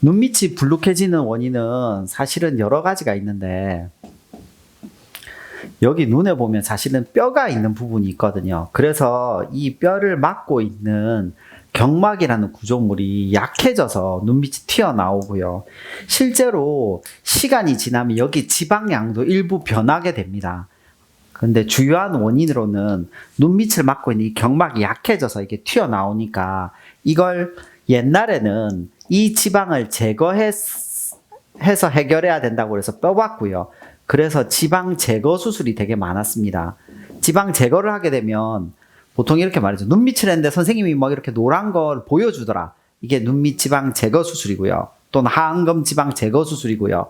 눈밑이 불룩해지는 원인은 사실은 여러 가지가 있는데, 여기 눈에 보면 사실은 뼈가 있는 부분이 있거든요. 그래서 이 뼈를 막고 있는 경막이라는 구조물이 약해져서 눈밑이 튀어나오고요. 실제로 시간이 지나면 여기 지방량도 일부 변하게 됩니다. 근데 주요한 원인으로는 눈밑을 막고 있는 이 경막이 약해져서 이게 튀어나오니까, 이걸 옛날에는 이 지방을 제거해서 해결해야 된다고 해서 빼봤고요. 그래서 지방 제거 수술이 되게 많았습니다. 지방 제거를 하게 되면 보통 이렇게 말이죠. 눈밑을 했는데 선생님이 막 이렇게 노란 걸 보여주더라. 이게 눈밑 지방 제거 수술이고요. 또는 하안검 지방 제거 수술이고요.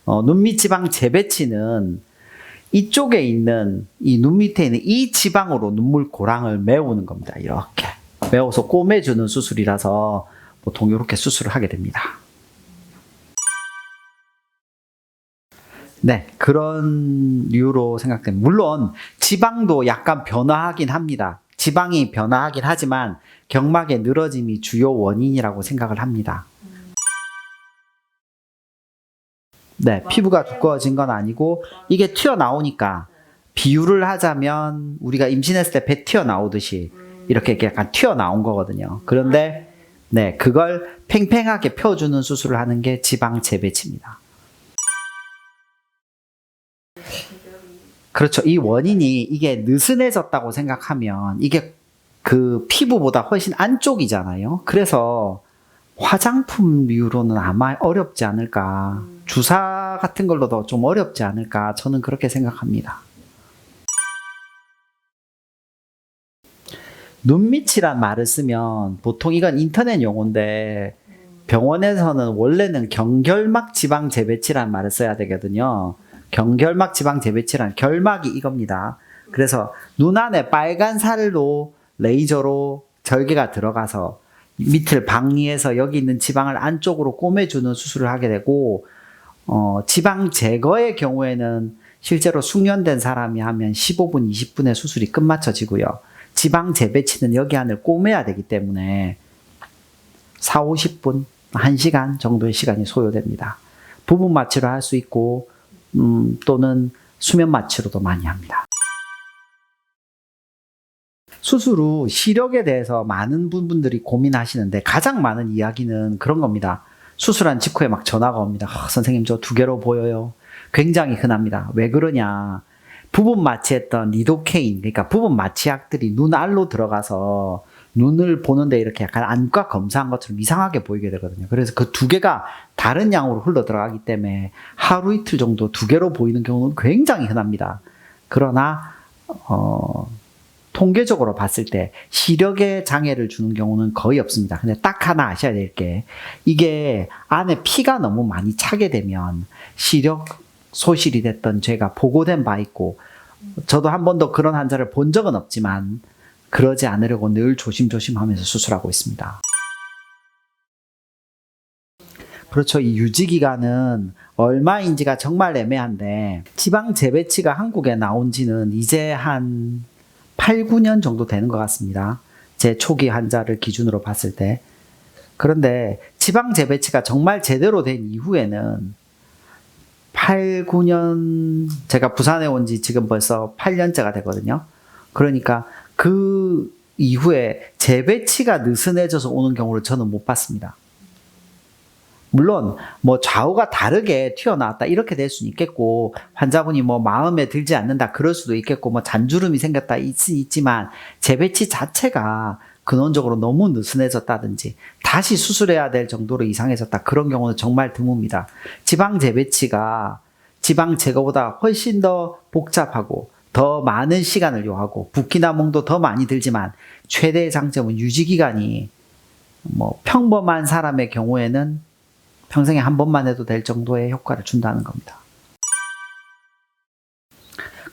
눈밑 지방 재배치는 이쪽에 있는 이 눈 밑에 있는 이 지방으로 눈물 고랑을 메우는 겁니다. 이렇게 메워서 꼬매주는 수술이라서 보통 이렇게 수술을 하게 됩니다. 네, 그런 이유로 생각됩니다. 물론 지방도 약간 변화하긴 합니다. 지방이 변화하긴 하지만 경막의 늘어짐이 주요 원인이라고 생각을 합니다. 네, 피부가 두꺼워진 건 아니고 이게 튀어나오니까, 비유를 하자면 우리가 임신했을 때 배 튀어나오듯이 이렇게 약간 튀어나온 거거든요. 그런데 네, 그걸 팽팽하게 펴주는 수술을 하는 게 지방 재배치입니다. 그렇죠. 이 원인이 이게 느슨해졌다고 생각하면 이게 그 피부보다 훨씬 안쪽이잖아요. 그래서 화장품류로는 아마 어렵지 않을까. 주사 같은 걸로도 좀 어렵지 않을까. 저는 그렇게 생각합니다. 눈밑이란 말을 쓰면 보통 이건 인터넷 용어인데, 병원에서는 원래는 경결막 지방 재배치란 말을 써야 되거든요. 경결막 지방 재배치란 결막이 이겁니다. 그래서 눈 안에 빨간 살로 레이저로 절개가 들어가서 밑을 방리해서 여기 있는 지방을 안쪽으로 꼬매주는 수술을 하게 되고, 지방 제거의 경우에는 실제로 숙련된 사람이 하면 15분, 20분의 수술이 끝마쳐지고요. 지방 재배치는 여기 안을 꼬매야 되기 때문에 4, 50분, 1시간 정도의 시간이 소요됩니다. 부분 마취로 할 수 있고, 또는 수면 마취로도 많이 합니다. 수술 후 시력에 대해서 많은 분들이 고민하시는데, 가장 많은 이야기는 그런 겁니다. 수술한 직후에 막 전화가 옵니다. 선생님, 저 2개로 보여요. 굉장히 흔합니다. 왜 그러냐. 부분 마취했던 리도케인, 그러니까 부분 마취약들이 눈 알로 들어가서 눈을 보는데 이렇게 약간 안과 검사한 것처럼 이상하게 보이게 되거든요. 그래서 그 2개가 다른 양으로 흘러 들어가기 때문에 하루 이틀 정도 2개로 보이는 경우는 굉장히 흔합니다. 그러나 통계적으로 봤을 때 시력에 장애를 주는 경우는 거의 없습니다. 근데 딱 하나 아셔야 될 게, 이게 안에 피가 너무 많이 차게 되면 시력 소실이 됐던 제가 보고된 바 있고, 저도 한 번도 그런 환자를 본 적은 없지만 그러지 않으려고 늘 조심조심 하면서 수술하고 있습니다. 그렇죠. 이 유지기간은 얼마인지가 정말 애매한데, 지방 재배치가 한국에 나온 지는 이제 한 8, 9년 정도 되는 것 같습니다. 제 초기 환자를 기준으로 봤을 때. 그런데 지방 재배치가 정말 제대로 된 이후에는 8, 9년, 제가 부산에 온 지 지금 벌써 8년째가 되거든요. 그러니까 그 이후에 재배치가 느슨해져서 오는 경우를 저는 못 봤습니다. 물론 뭐 좌우가 다르게 튀어나왔다 이렇게 될 수는 있겠고, 환자분이 뭐 마음에 들지 않는다 그럴 수도 있겠고, 뭐 잔주름이 생겼다 있지만, 재배치 자체가 근원적으로 너무 느슨해졌다든지 다시 수술해야 될 정도로 이상해졌다, 그런 경우는 정말 드뭅니다. 지방 재배치가 지방 제거보다 훨씬 더 복잡하고 더 많은 시간을 요하고 붓기나 몽도 더 많이 들지만, 최대의 장점은 유지기간이 뭐 평범한 사람의 경우에는 평생에 한 번만 해도 될 정도의 효과를 준다는 겁니다.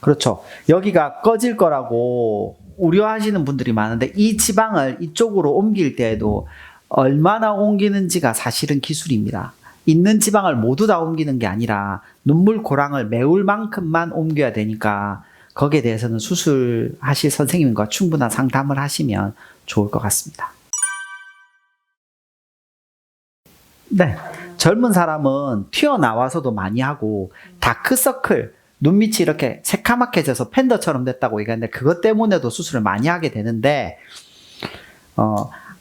그렇죠. 여기가 꺼질 거라고 우려하시는 분들이 많은데, 이 지방을 이쪽으로 옮길 때에도 얼마나 옮기는지가 사실은 기술입니다. 있는 지방을 모두 다 옮기는 게 아니라 눈물 고랑을 메울 만큼만 옮겨야 되니까, 거기에 대해서는 수술하실 선생님과 충분한 상담을 하시면 좋을 것 같습니다. 네. 젊은 사람은 튀어나와서도 많이 하고 다크서클, 눈밑이 이렇게 새카맣게 져서 팬더처럼 됐다고 얘기하는데 그것 때문에도 수술을 많이 하게 되는데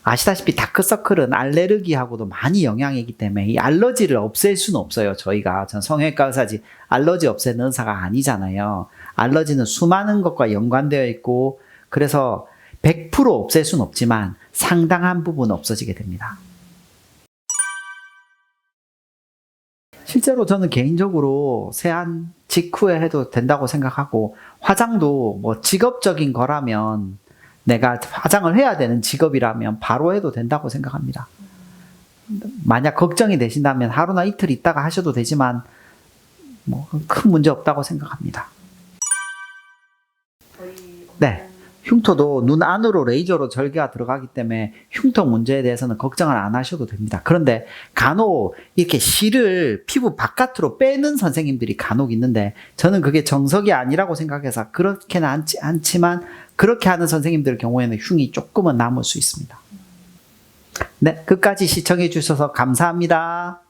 아시다시피 다크서클은 알레르기하고도 많이 영향이 있기 때문에 이 알러지를 없앨 수는 없어요. 전 성형외과 의사지 알러지 없애는 의사가 아니잖아요. 알러지는 수많은 것과 연관되어 있고 그래서 100% 없앨 수는 없지만 상당한 부분 없어지게 됩니다. 실제로 저는 개인적으로 세안 직후에 해도 된다고 생각하고 화장도 뭐 직업적인 거라면 내가 화장을 해야 되는 직업이라면 바로 해도 된다고 생각합니다. 만약 걱정이 되신다면 하루나 이틀 있다가 하셔도 되지만 뭐 큰 문제 없다고 생각합니다. 네. 흉터도 눈 안으로 레이저로 절개가 들어가기 때문에 흉터 문제에 대해서는 걱정을 안 하셔도 됩니다. 그런데 간혹 이렇게 실을 피부 바깥으로 빼는 선생님들이 간혹 있는데 저는 그게 정석이 아니라고 생각해서 그렇게는 않지만 그렇게 하는 선생님들 경우에는 흉이 조금은 남을 수 있습니다. 네, 끝까지 시청해 주셔서 감사합니다.